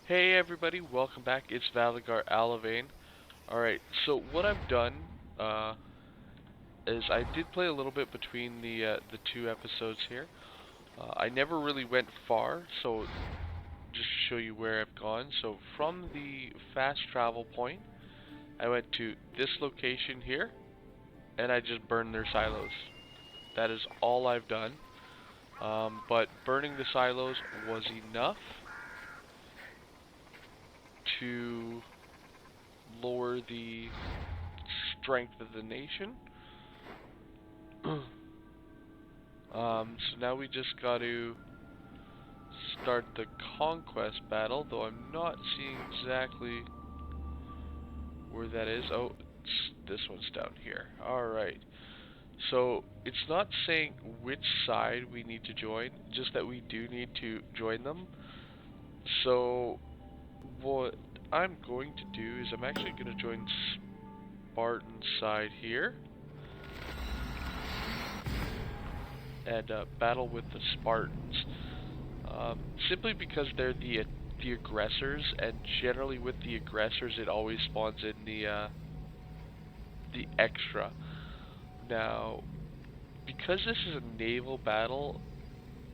Hey everybody, welcome back. It's Valagar Aloevain. Alright, so what I've done uh, is I did play a little bit between the two episodes here. I never really went far, so just to show you where I've gone. So from the fast travel point, I went to this location here, and I just burned their silos. That is all I've done. But burning the silos was enough to lower the strength of the nation. So now we just got to start the conquest battle, though I'm not seeing exactly where that is. Oh, this one's down here. Alright. So, it's not saying which side we need to join, just that we do need to join them. So, what I'm going to do is I'm actually going to join Spartan's side here. And battle with the Spartans. Simply because they're the aggressors, and generally with the aggressors it always spawns in the extra. Now, because this is a naval battle,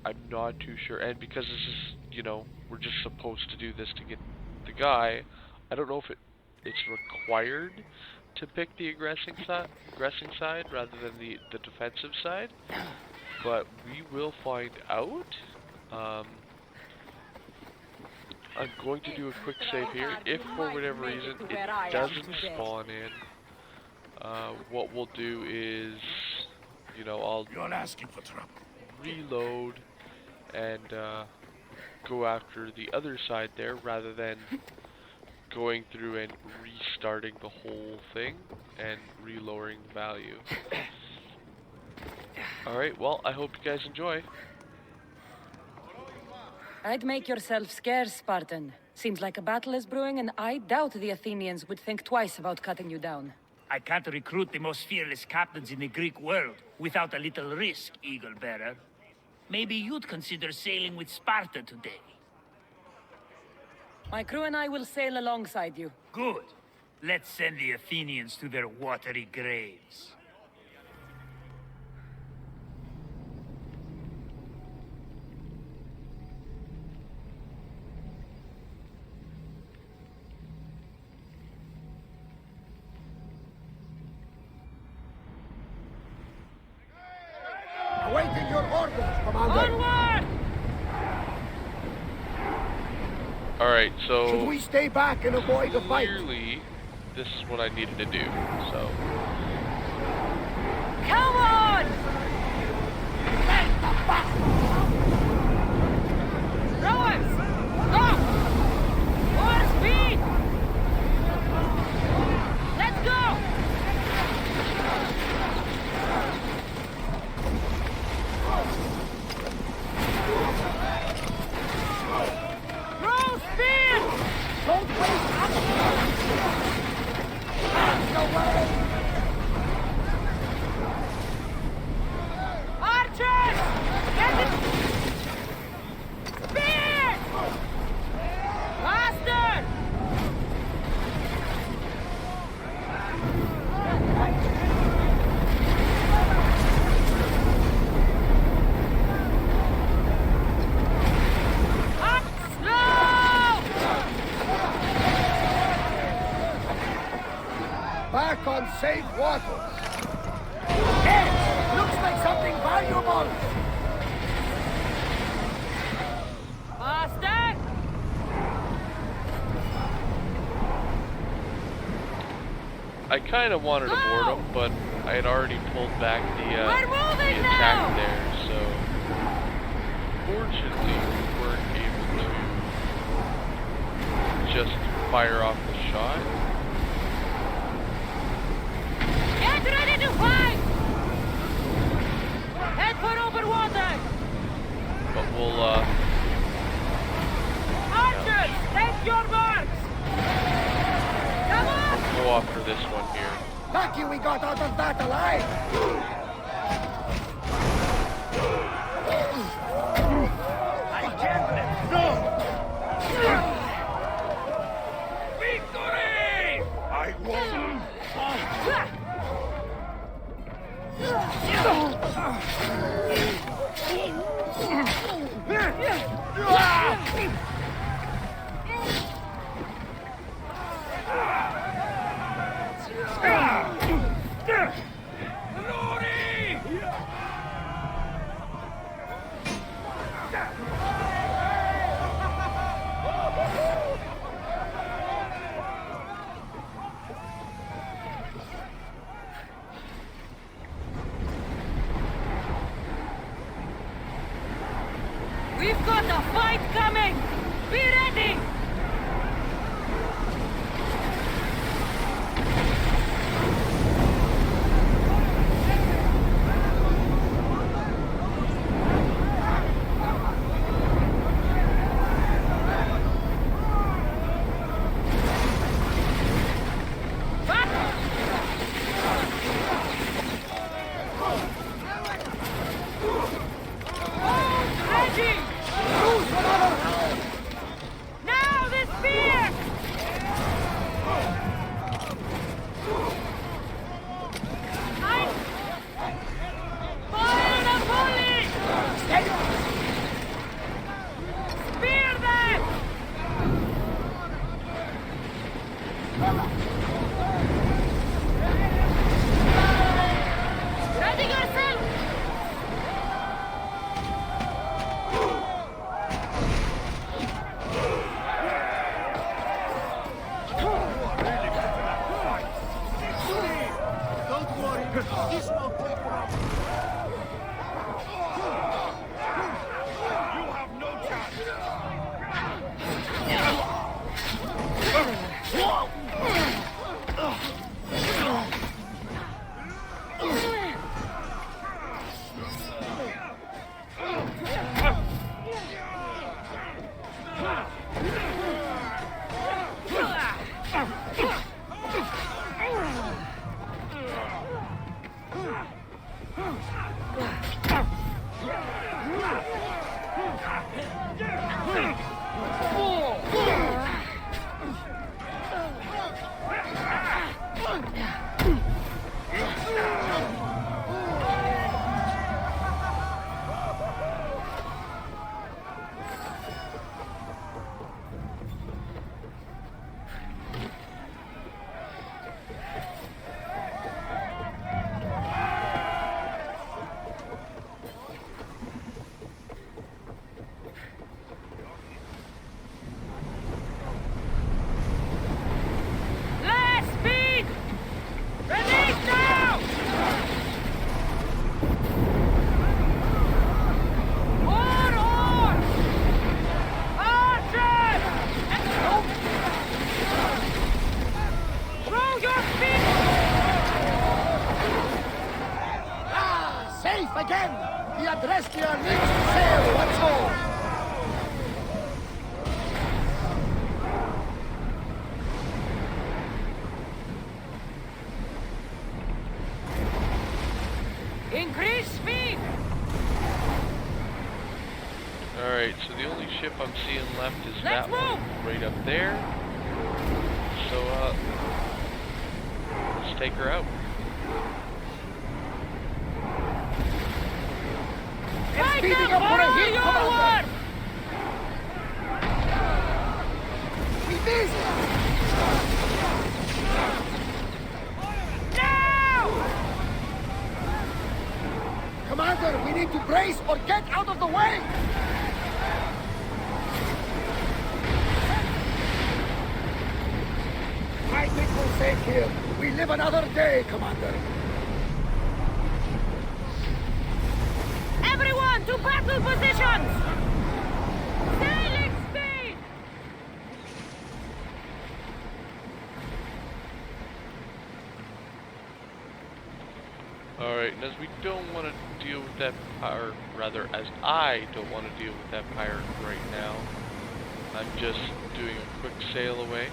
I'm not too sure, and because this is, you know, we're just supposed to do this to get the guy, I don't know if it's required to pick the aggressing side rather than the defensive side, but we will find out. I'm going to do a quick save here. If for whatever reason it doesn't spawn in, what we'll do is, you know, I'll reload and go after the other side there rather than going through and restarting the whole thing and relowering the value. Alright, well, I hope you guys enjoy. I'd make yourself scarce, Spartan. Seems like a battle is brewing, and I doubt the Athenians would think twice about cutting you down. I can't recruit the most fearless captains in the Greek world without a little risk, Eagle Bearer. Maybe you'd consider sailing with Sparta today. My crew and I will sail alongside you. Good. Let's send the Athenians to their watery graves. Awaiting your orders, Commander. Onward! Alright, so Should we stay back and avoid a fight? clearly this is what I needed to do, so Come on! Rowers! Stop! More speed! Let's go! Roll speed! Don't waste ammunition! That's the way! Archers! Get it! Speed! Faster! Up slow! Back on safe waters. Hey, looks like something valuable. Faster! I kind of wanted to board them, but I had already pulled back the We're moving attack now! there, so fortunately we weren't able to just fire off the shot. Get ready to fight! Head for over water! But we'll Archers, take your marks! Come on! go after this one here. Lucky we got out of that alive. I can't let go! Last speed! Release now! More oars! Archers! Throw your speed! Ah, safe again! The Adrestia needs to sail once more! Increase speed! Alright, so the only ship I'm seeing left is Let's that one right up there. So, let's take her out. Fight Speeding them up for a all hit, your Commander! work! We missed! Now! Commander, we need to brace or get out of the way! I think we're safe here. We live another day, Commander. Everyone to battle positions! Sailing speed! Alright, and as we don't want to deal with that pirate, rather, as I don't want to deal with that pirate right now, I'm just doing a quick sail away.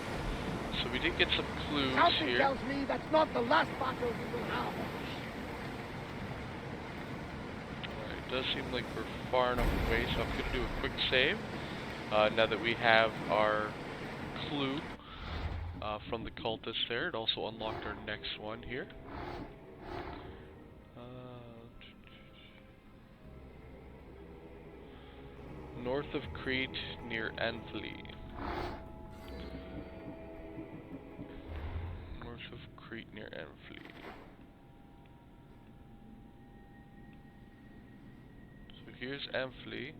So we did get some clues Something here. tells me that's not the last battle we will have. Alright, it does seem like we're far enough away, so I'm going to do a quick save. Now that we have our clue from the cultists there, it also unlocked our next one here. North of Crete, near Anthony. North of Crete, near Anthony. So here's Anthony.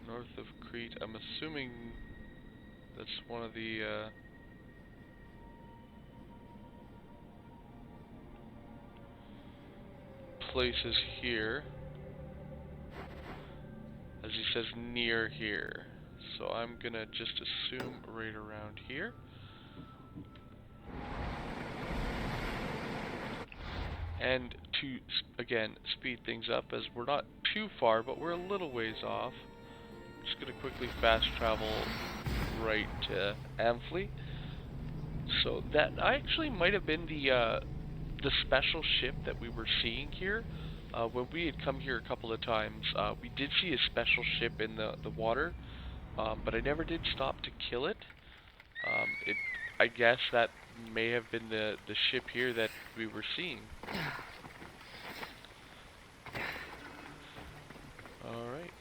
North of Crete. I'm assuming that's one of the places here. As he says, near here. So I'm gonna just assume right around here. And to, again, speed things up, as we're not too far, but we're a little ways off. Just gonna quickly fast travel right to Amfleet. So that actually might have been the special ship that we were seeing here. When we had come here a couple of times, we did see a special ship in the water, but I never did stop to kill it. I guess that may have been the ship here that we were seeing. Alright.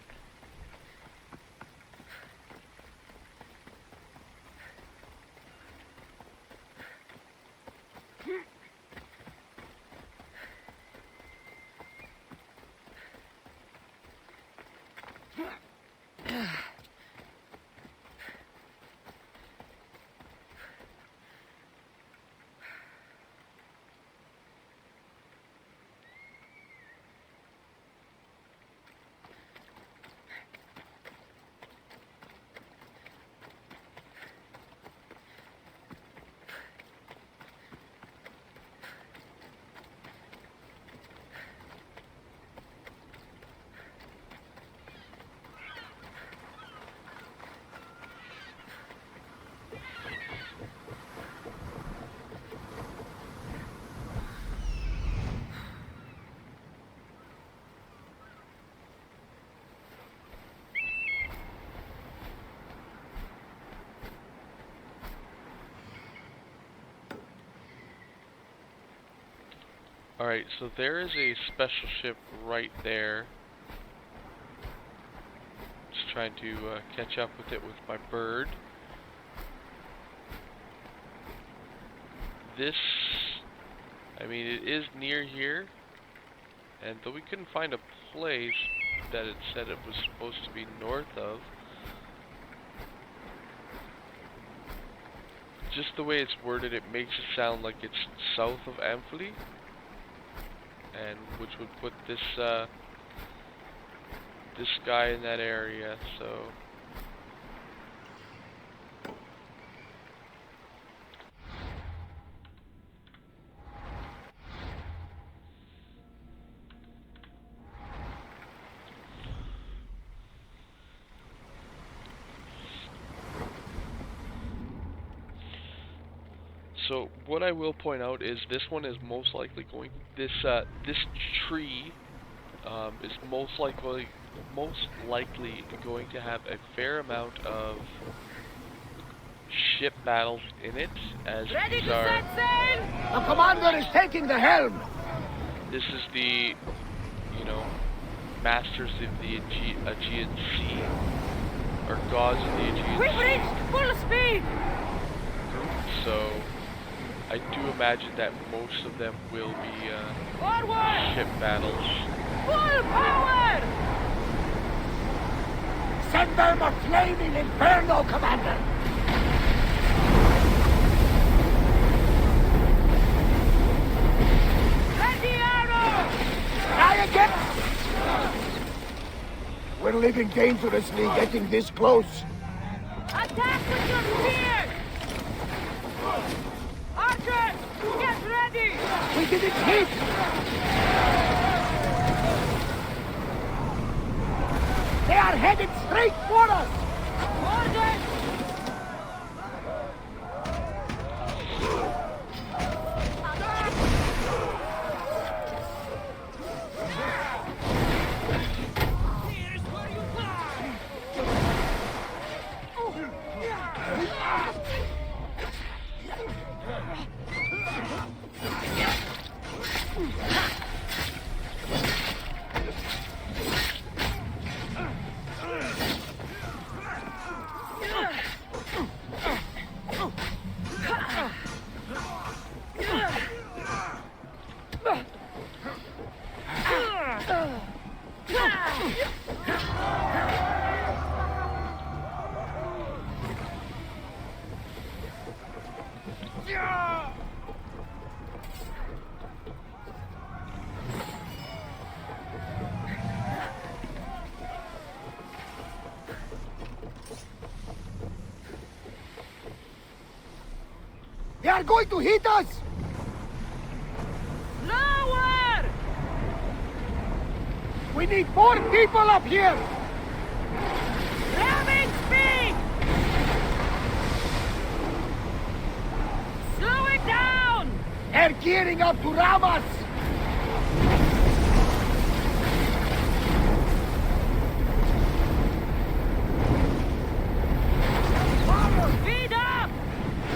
Alright, so there is a special ship right there. Just trying to catch up with it with my bird. This, I mean, it is near here, and though we couldn't find a place that it said it was supposed to be north of, just the way it's worded, it makes it sound like it's south of Amphilie, and which would put this this guy in that area. So So what I will point out is this one is most likely going, this tree is most likely going to have a fair amount of ship battles in it, as Ready these to are, set sail? The commander is taking the helm. this is the, you know, masters of the Aegean Sea, or gods of the Aegean We've Sea. reached full speed! So I do imagine that most of them will be Forward! ship battles. Full power! Send them a flaming inferno, commander. Ready arrow! Try again. We're living dangerously getting this close. Attack with your spears! Archers, get ready! We didn't hit. They are headed straight for us. Orders! Here's where you fly! They are going to hit us. Lower! We need more people up here. Ramming speed! Slow it down! They're gearing up to ram us. Speed up!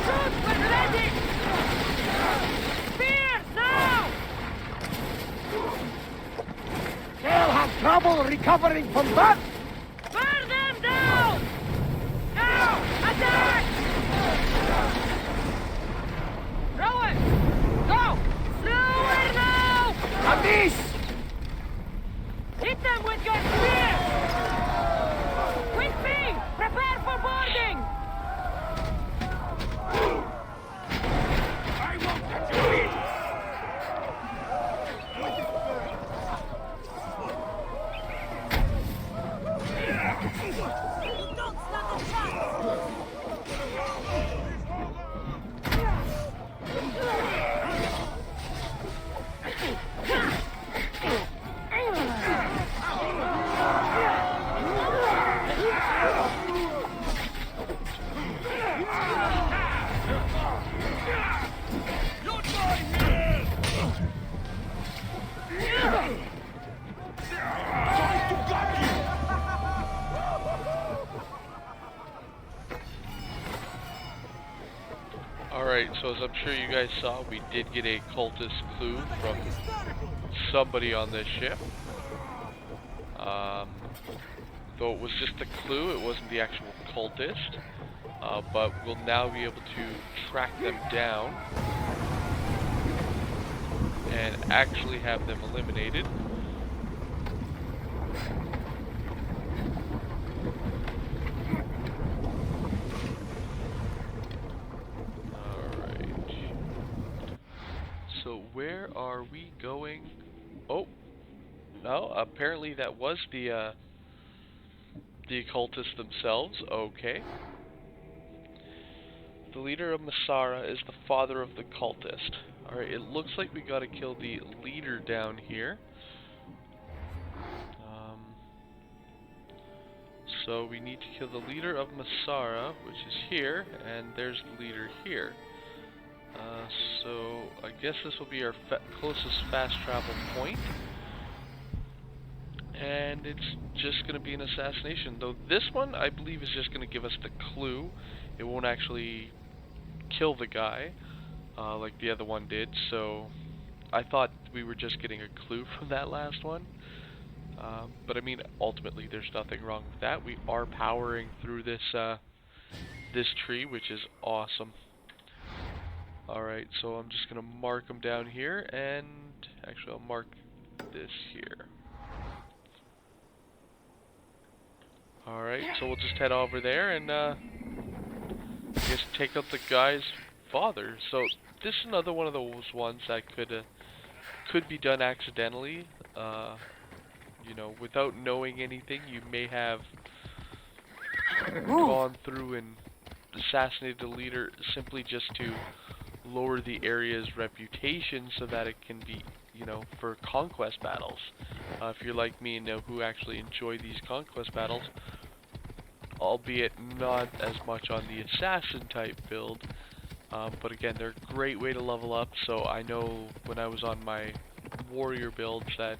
Shoot when ready! Spears now! They'll have trouble recovering from that. Burn them down! Now! Attack! Rowers! Go! Slower now! A miss. Hit them with your spears! Quick feet! Prepare for boarding! I won't let you win. Alright, so as I'm sure you guys saw, we did get a cultist clue from somebody on this ship. Um, though it was just a clue, it wasn't the actual cultist. But we'll now be able to track them down and actually have them eliminated. Alright. So where are we going? Oh, no, apparently that was the occultists themselves. Okay. The leader of Masara is the father of the cultist. Alright, it looks like we gotta kill the leader down here. So we need to kill the leader of Masara, which is here, and there's the leader here. So I guess this will be our closest fast travel point. And it's just going to be an assassination. Though this one, I believe, is just going to give us the clue. It won't actually kill the guy, like the other one did. So I thought we were just getting a clue from that last one. But I mean, ultimately, there's nothing wrong with that. We are powering through this this tree, which is awesome. Alright, so I'm just going to mark them down here, and actually I'll mark this here. Alright, so we'll just head over there and I guess take out the guy's father. So this is another one of those ones that could be done accidentally. You know, without knowing anything, you may have gone through and assassinated the leader simply just to lower the area's reputation so that it can be, you know, for conquest battles. If you're like me and know who actually enjoy these conquest battles, albeit not as much on the assassin type build, but again, they're a great way to level up. So I know when I was on my warrior builds that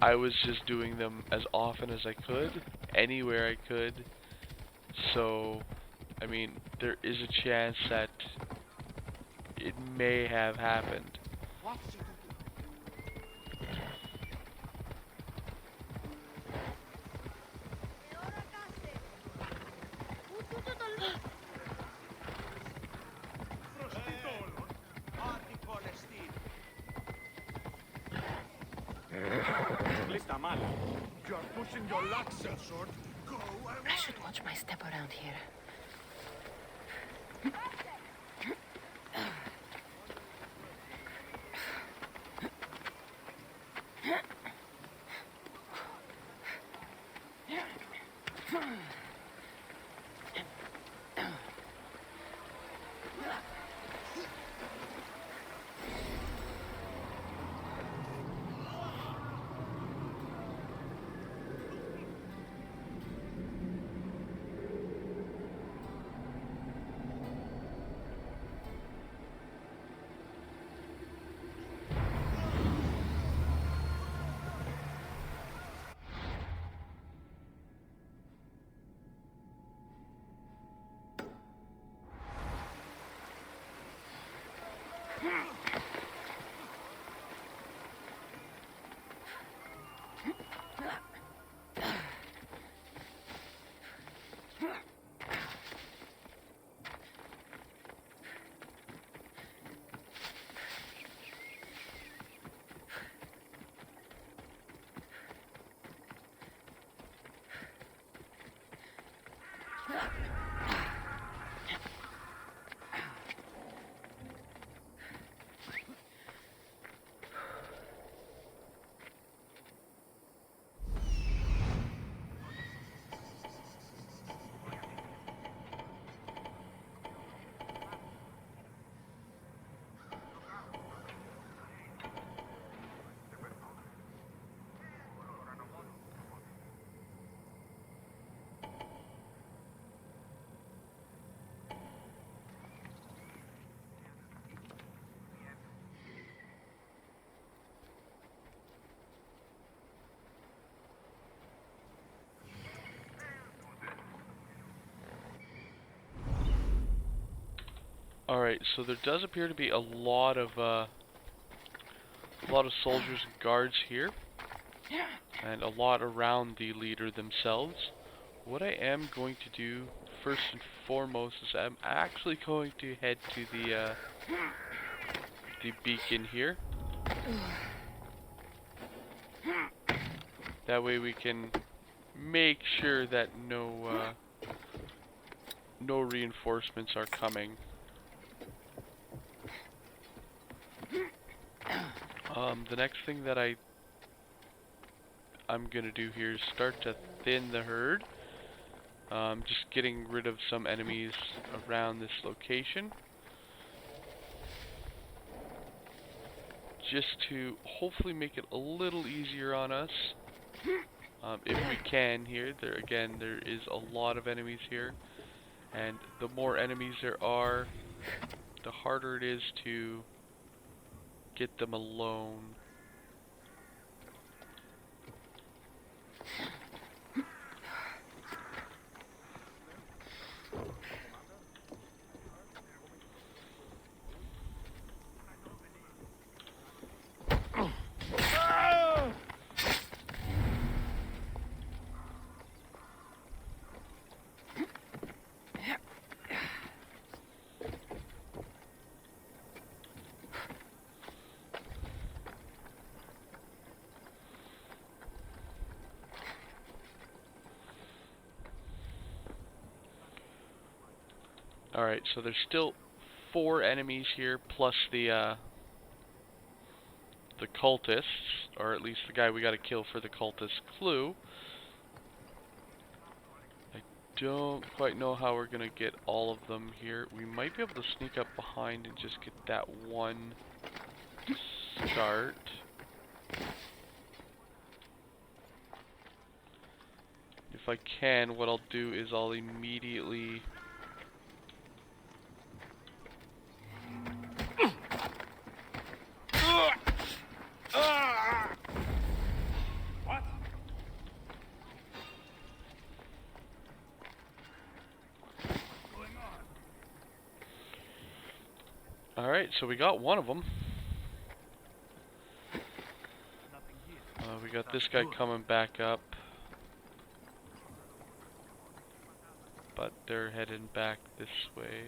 I was just doing them as often as I could, anywhere I could. So, I mean, there is a chance that it may have happened. You're pushing your luck, sir. Go. I should watch my step around here. Alright, so there does appear to be a lot of soldiers and guards here, and a lot around the leader themselves. What I am going to do first and foremost is I'm actually going to head to the beacon here. That way we can make sure that no reinforcements are coming. The next thing that I'm gonna do here is start to thin the herd. Just getting rid of some enemies around this location, just to hopefully make it a little easier on us, if we can here. There is a lot of enemies here, and the more enemies there are, the harder it is to get them alone. Alright, so there's still 4 enemies here, plus the cultists, or at least the guy we gotta kill for the cultist clue. I don't quite know how we're gonna get all of them here. We might be able to sneak up behind and just get that one to start. If I can, what I'll do is I'll immediately... What? Alright, so we got one of them. We got this guy coming back up. But they're heading back this way.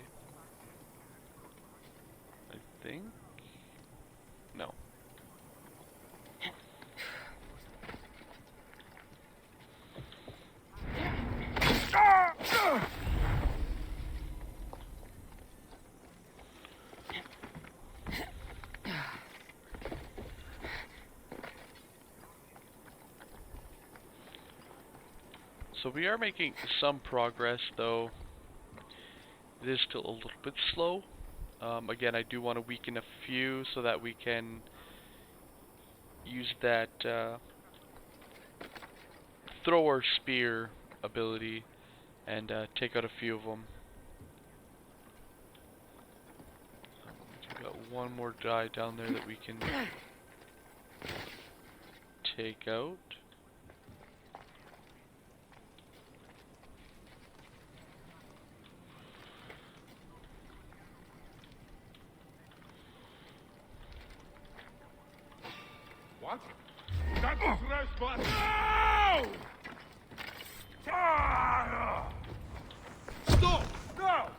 I think? No. So we are making some progress, though it is still a little bit slow. Again, I do want to weaken a few so that we can use that thrower spear ability and take out a few of them. We've got one more guy down there that we can take out. What? That is trespass! No! Stop! No!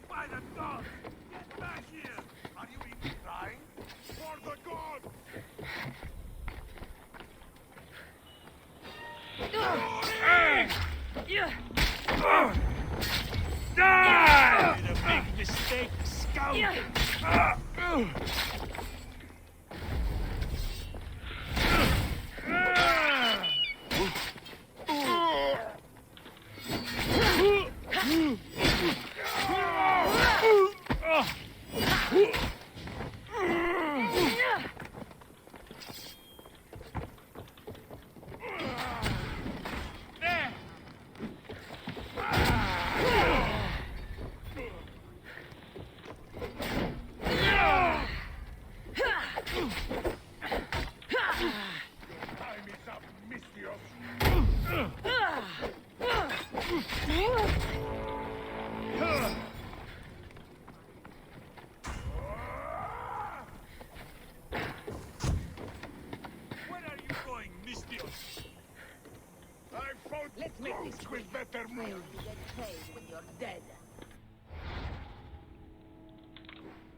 By the God! Get back here! Are you even trying? For the God! Die! Made a big mistake, scout! better move.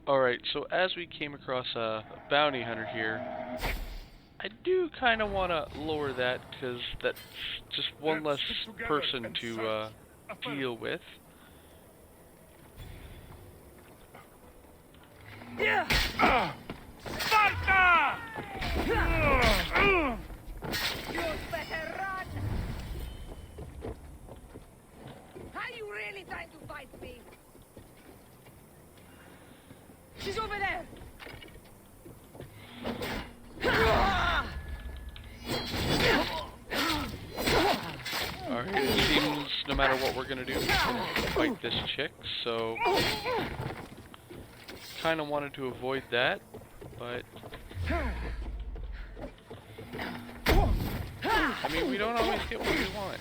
Alright, so as we came across a bounty hunter here, I do kind of want to lower that, because that's just one less person to deal with. Sparta! You'd better run! Are you really trying to fight me? She's over there! Alright, it seems no matter what we're gonna do, we're gonna fight this chick, so kind of wanted to avoid that, but I mean, we don't always get what we want.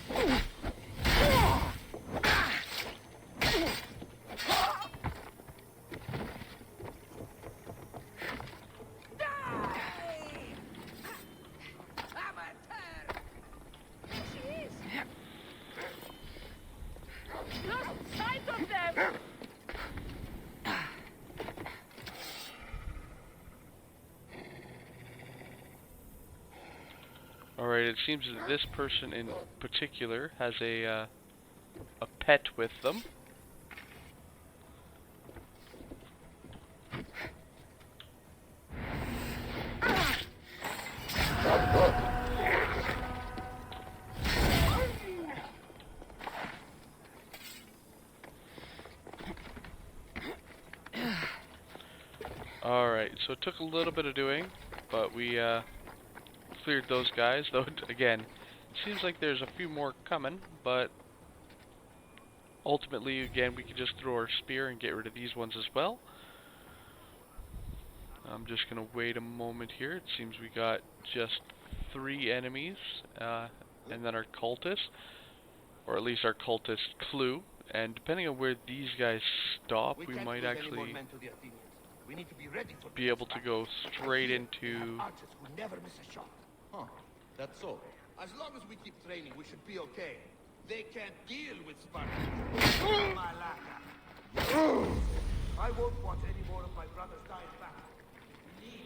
Alright, it seems that this person in particular has a pet with them. Alright, so it took a little bit of doing, but we cleared those guys, though again, it seems like there's a few more coming, but ultimately, again, we can just throw our spear and get rid of these ones as well. I'm just gonna wait a moment here. It seems we got just 3 enemies, and then our cultist, or at least our cultist clue, and depending on where these guys stop, we might actually be able to go straight into... Archers will never miss a shot. Huh, that's so. As long as we keep training, we should be okay. They can't deal with Spartans. Valagar. I won't watch any more of my brothers die in battle. We need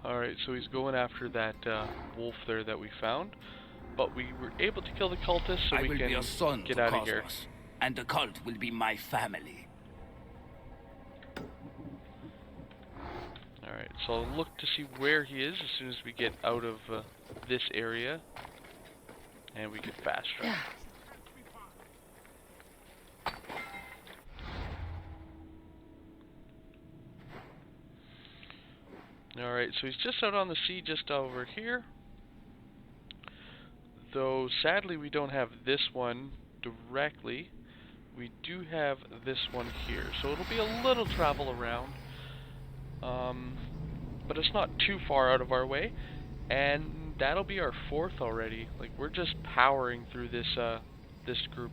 Alright, so he's going after that wolf there that we found, but we were able to kill the cultist, so I we will can be a son get to out of here. Cosmos, and the cult will be my family. Alright, so I'll look to see where he is as soon as we get out of this area, and we can fast travel. Alright, so he's just out on the sea, just over here. Though, sadly, we don't have this one directly. We do have this one here, so it'll be a little travel around. But it's not too far out of our way. And that'll be our 4th already. Like, we're just powering through this, this group.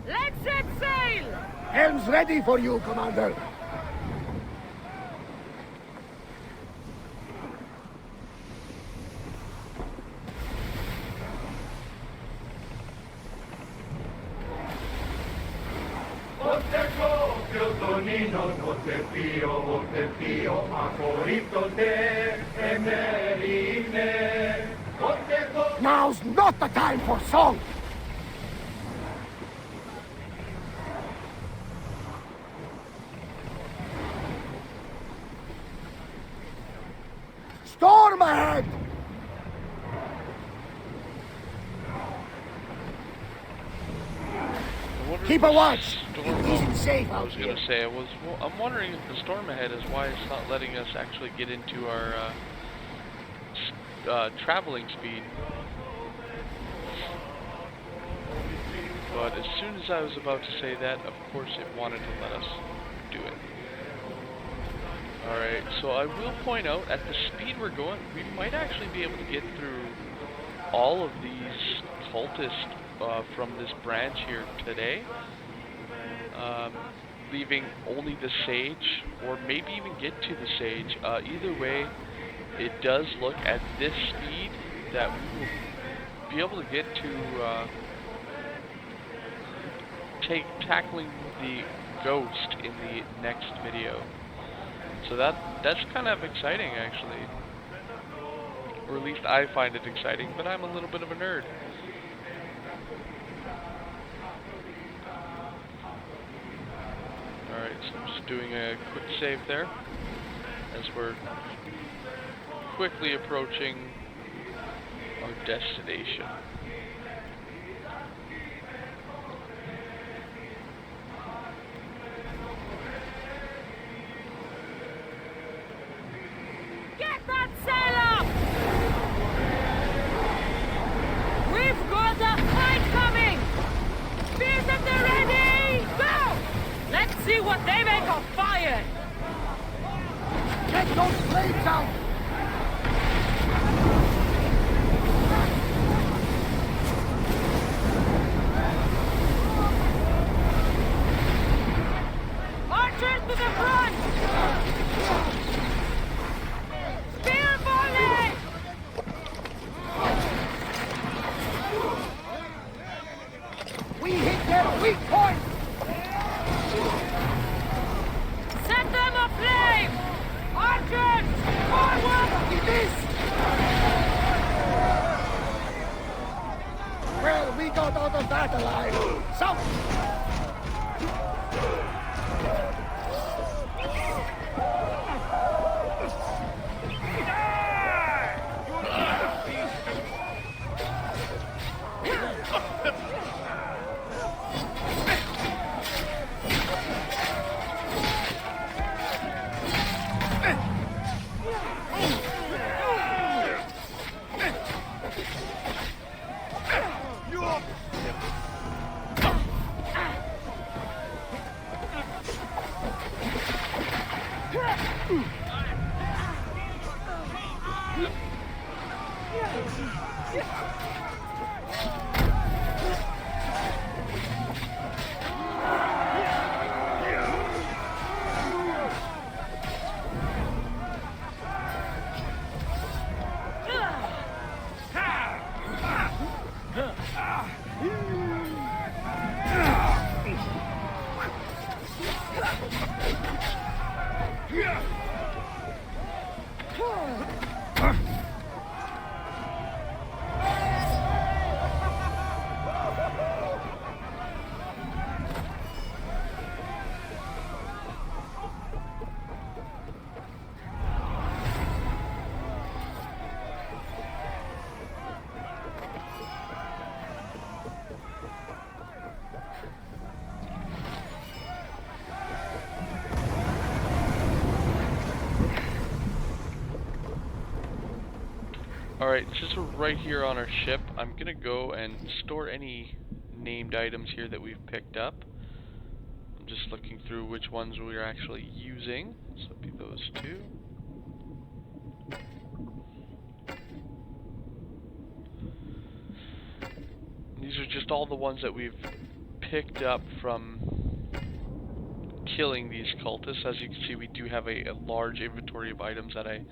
Let's set sail! Helm's ready for you, Commander. What Now's not the time for song! Storm ahead! I wonder Keep if a the watch! storm- It isn't safe I out was here. gonna say, I'm wondering if the storm ahead is why it's not letting us actually get into our traveling speed. But as soon as I was about to say that, of course it wanted to let us do it. Alright, so I will point out, at the speed we're going, we might actually be able to get through all of these cultists from this branch here today. Leaving only the sage, or maybe even get to the sage. Either way, it does look at this speed that we will be able to get to tackling the ghost in the next video. So that's kind of exciting, actually. Or at least I find it exciting, but I'm a little bit of a nerd. Alright, so I'm just doing a quick save there, as we're quickly approaching our destination. Get that sail up! We've got a fight coming! Spears at the ready! Go! Let's see what they make of fire! Get those blades out! Archers to the front! Spear volley! We hit their weak point! Set them aflame! Archers! Forward! We missed! Well, we got out of that alive. South! Alright, since we're right here on our ship, I'm gonna go and store any named items here that we've picked up. I'm just looking through which ones we're actually using. So it'd be those two. These are just all the ones that we've picked up from killing these cultists. As you can see, we do have a large inventory of items that I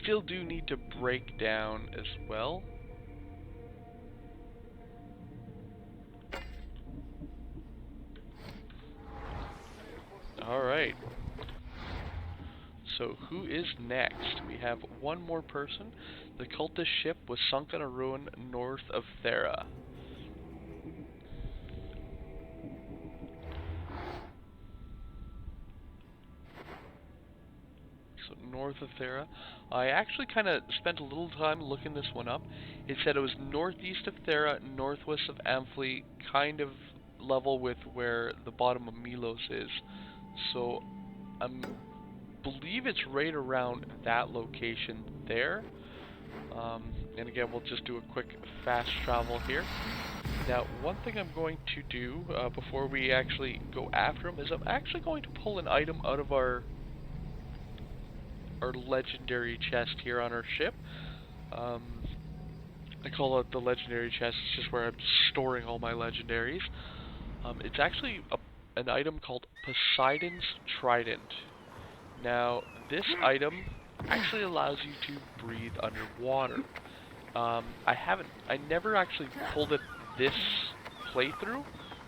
still do need to break down as well. Alright. So, who is next? We have one more person. The cultist ship was sunk on a ruin north of Thera. So, north of Thera. I actually kind of spent a little time looking this one up. It said it was northeast of Thera, northwest of Amphi, kind of level with where the bottom of Milos is. So, I believe it's right around that location there. And again, we'll just do a quick fast travel here. Now, one thing I'm going to do before we actually go after him is I'm actually going to pull an item out of our legendary chest here on our ship. I call it the legendary chest. It's just where I'm storing all my legendaries. It's actually an item called Poseidon's Trident. Now, this item actually allows you to breathe underwater. I never actually pulled it this playthrough.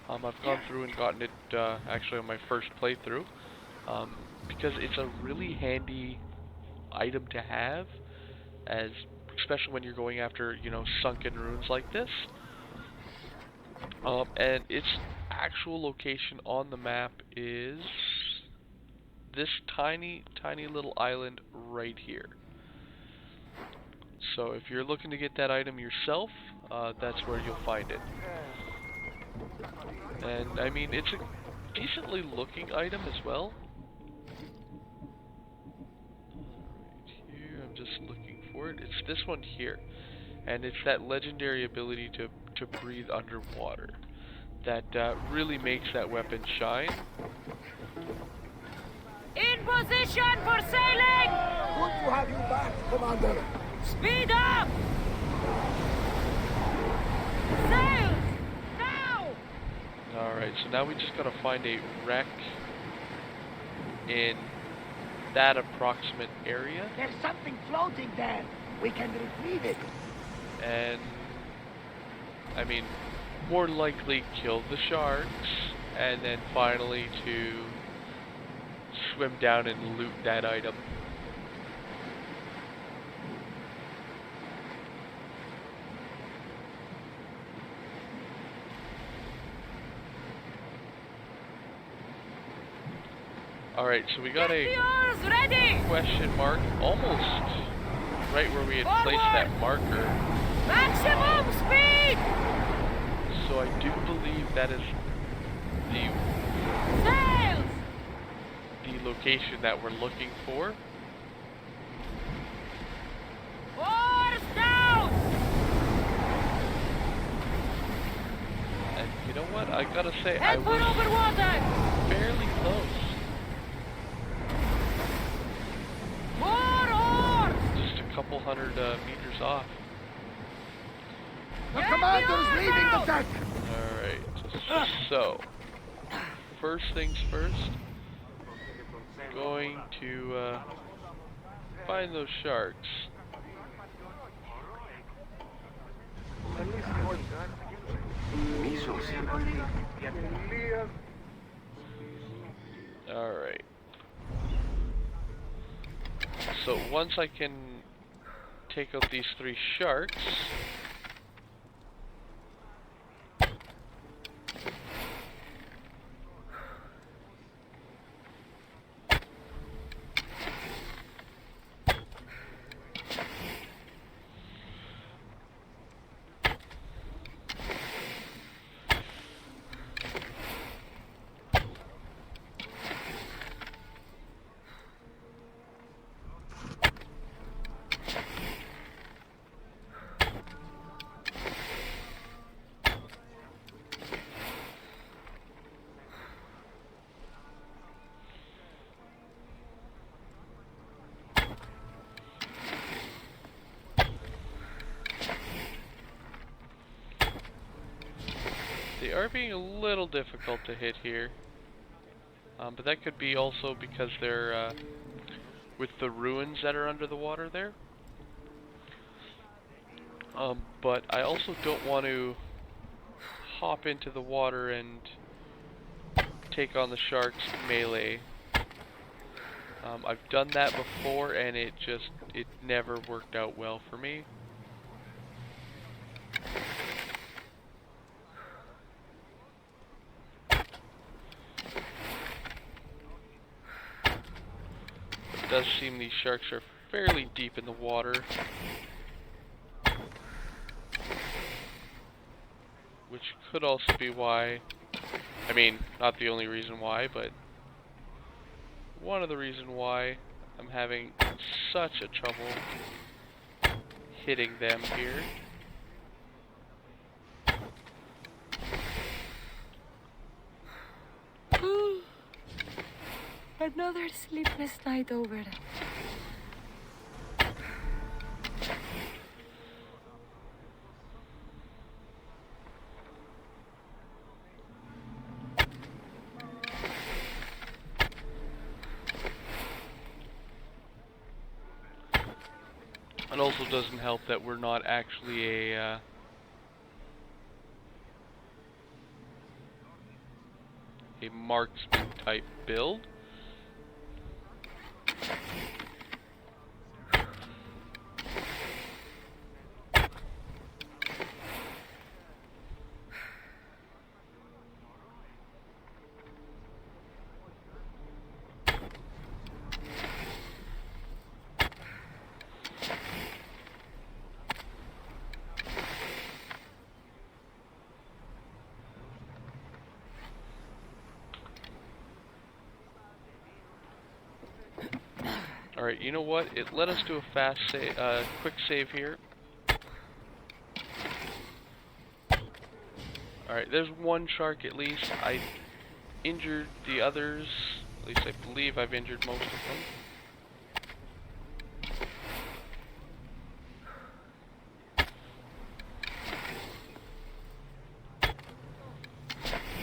I've gone through and gotten it actually on my first playthrough, because it's a really handy item to have, as especially when you're going after, you know, sunken ruins like this. And its actual location on the map is this tiny little island right here. So if you're looking to get that item yourself, that's where you'll find it. And I mean, it's a decently looking item as well. Right here, I'm just looking for it. It's this one here. And it's that legendary ability to breathe underwater that really makes that weapon shine. In position for sailing! Good to have you back, Commander. Speed up! Sails! Now! Alright, so now we just gotta find a wreck in that approximate area. There's something floating there. We can retrieve it. And I mean, more likely kill the sharks, and then finally to swim down and loot that item. Alright, so we got a Ready! question mark almost right where we had placed that marker. Maximum speed! So I do believe that is Sails! the location that we're looking for. Oars down! And you know what? I gotta say, I Head for was over water! fairly close. More oars! Just a couple hundred meters off. The commander's leaving the deck. Alright, so first things first, going to find those sharks. Alright. So once I can take out these 3 sharks, they are being a little difficult to hit here, but that could be also because they're with the ruins that are under the water there. But I also don't want to hop into the water and take on the sharks melee. I've done that before, and it never worked out well for me. It does seem these sharks are fairly deep in the water, which could also be why, I mean, not the only reason why, but one of the reasons why I'm having such a trouble hitting them here. Another sleepless night over. It also doesn't help that we're not actually a marksman type build. Alright, you know what? It let us do a fast save, quick save here. Alright, there's one shark at least. I injured the others. At least I believe I've injured most of them.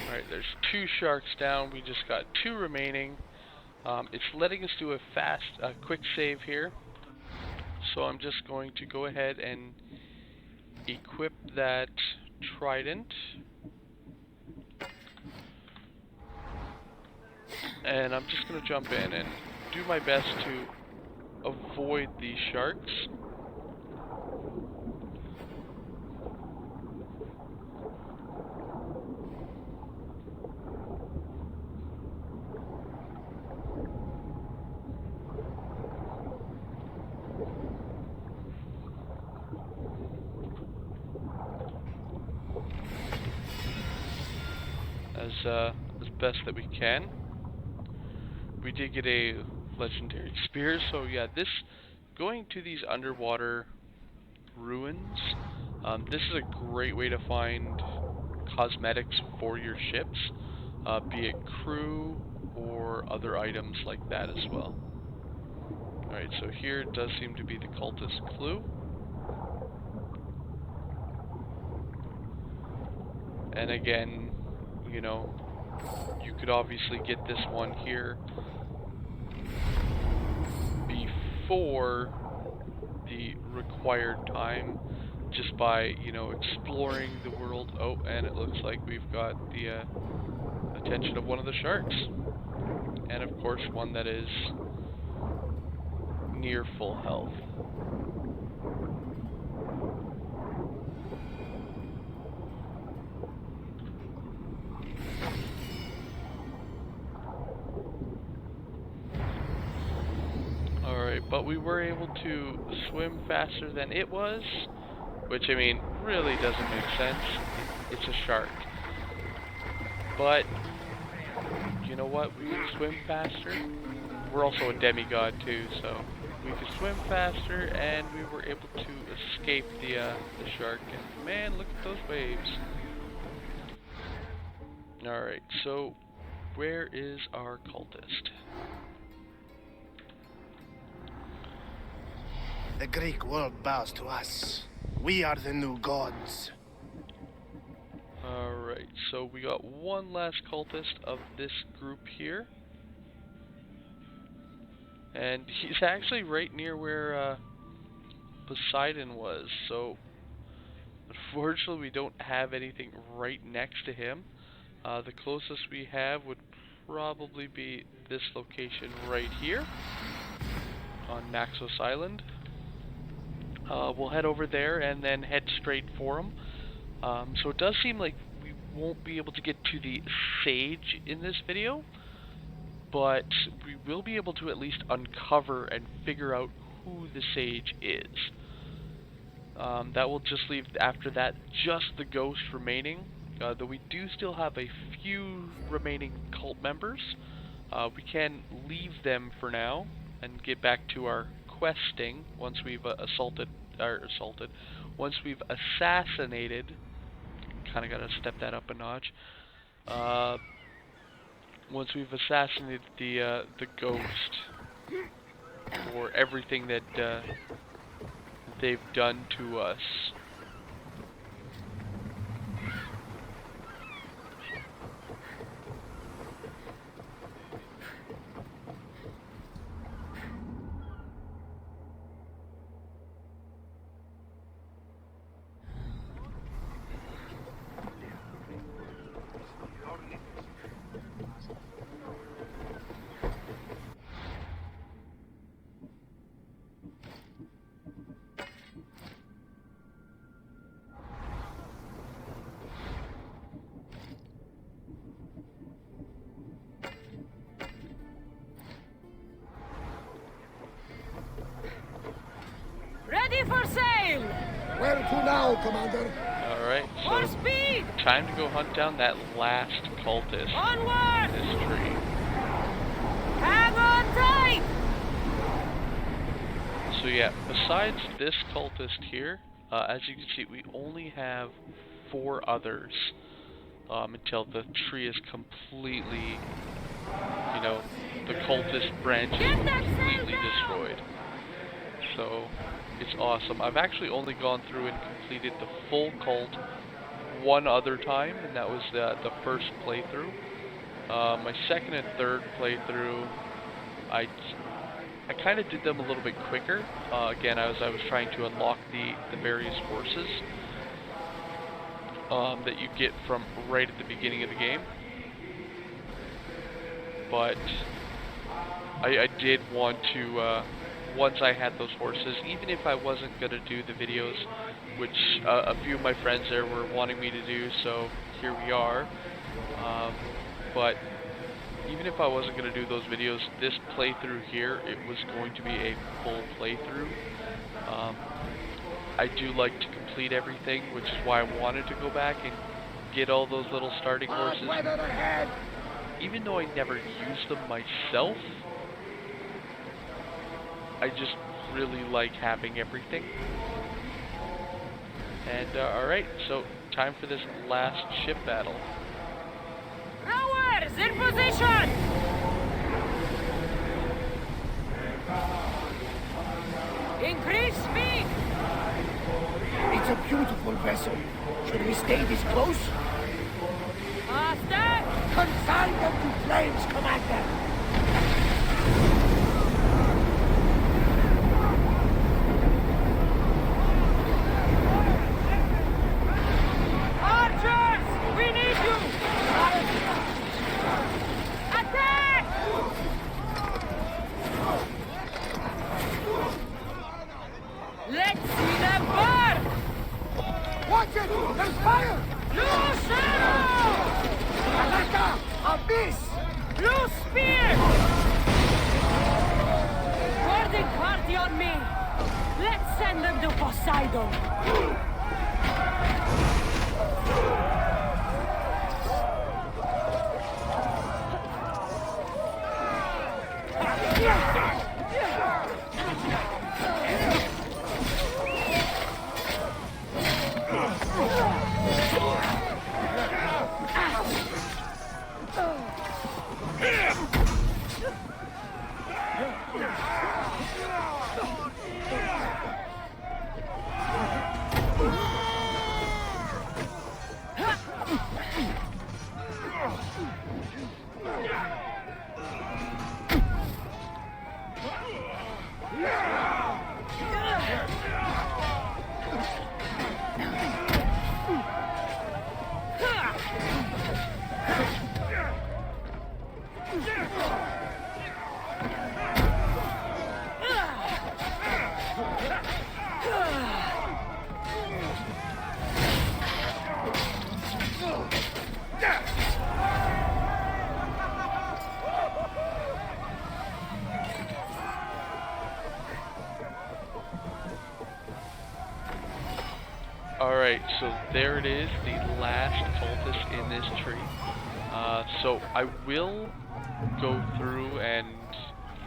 Alright, there's 2 sharks down. We just got 2 remaining. It's letting us do a quick save here. So I'm just going to go ahead and equip that trident. And I'm just going to jump in and do my best to avoid these sharks. As best that we can. We did get a legendary spear, so yeah, going to these underwater ruins, this is a great way to find cosmetics for your ships, be it crew or other items like that as well. Alright, so here does seem to be the cultist clue. And again, you know, you could obviously get this one here before the required time just by, you know, exploring the world. Oh, and it looks like we've got the attention of one of the sharks. And of course one that is near full health. But we were able to swim faster than it was, which, I mean, really doesn't make sense. It's a shark. But, you know what? We can swim faster. We're also a demigod too, so we could swim faster, and we were able to escape the shark. And man, look at those waves. Alright, so where is our cultist? The Greek world bows to us. We are the new gods. Alright, so we got one last cultist of this group here. And he's actually right near where Poseidon was, so unfortunately we don't have anything right next to him. The closest we have would probably be this location right here on Naxos Island. We'll head over there and then head straight for him. So it does seem like we won't be able to get to the Sage in this video, but we will be able to at least uncover and figure out who the Sage is. That will just leave, after that, just the ghost remaining, though we do still have a few remaining cult members. We can leave them for now and get back to our questing once we've once we've assassinated, kinda gotta step that up a notch, once we've assassinated the ghost for everything that they've done to us. Ready for sail! Where to now, Commander? Alright, More so speed! time to go hunt down that last cultist Onward! in this tree. Hang on tight! So yeah, besides this cultist here, as you can see, we only have 4 others until the tree is completely, you know, the cultist branch is completely destroyed. So it's awesome. I've actually only gone through and completed the full cult one other time, and that was the first playthrough. My second and third playthrough, I kind of did them a little bit quicker. Again, I was trying to unlock the various horses that you get from right at the beginning of the game. But I did want to, once I had those horses, even if I wasn't going to do the videos, which a few of my friends there were wanting me to do, so here we are. But even if I wasn't going to do those videos, this playthrough here, it was going to be a full playthrough. I do like to complete everything, which is why I wanted to go back and get all those little starting horses. Even though I never used them myself, I just really like having everything. And alright, so time for this last ship battle. Rowers in position! Increase speed! It's a beautiful vessel. Should we stay this close? Faster! Consign them to flames, Commander! Archers! We need you! Attack! Let's see them burn! Watch it! There's fire! Blue shadow! Alaka! Abyss! Blue spear! Boarding party on me! Let's send them to Poseidon! Alright, so there it is, the last cultist in this tree. So I will go through and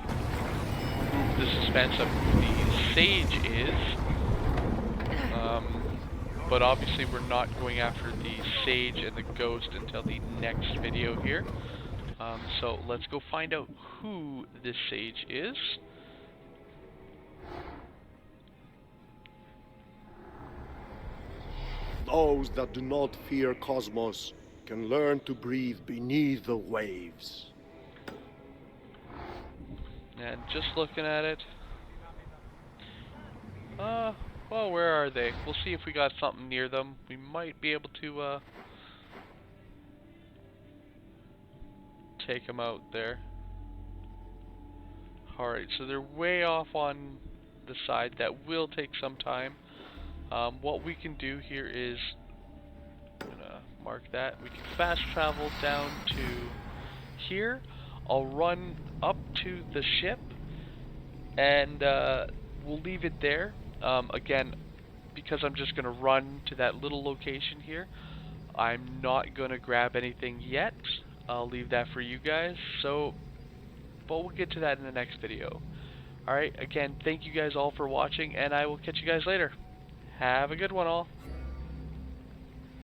prove the suspense of who the sage is. But obviously we're not going after the sage and the ghost until the next video here. So let's go find out who this sage is. Those that do not fear Cosmos can learn to breathe beneath the waves. And just looking at it, well, where are they? We'll see if we got something near them. We might be able to, take them out there. Alright, so they're way off on the side. That will take some time. What we can do here is, I'm gonna mark that. We can fast travel down to here. I'll run up to the ship, and we'll leave it there. Again, because I'm just gonna run to that little location here, I'm not gonna grab anything yet. I'll leave that for you guys. So, but we'll get to that in the next video. Alright, again, thank you guys all for watching, and I will catch you guys later. Have a good one, all.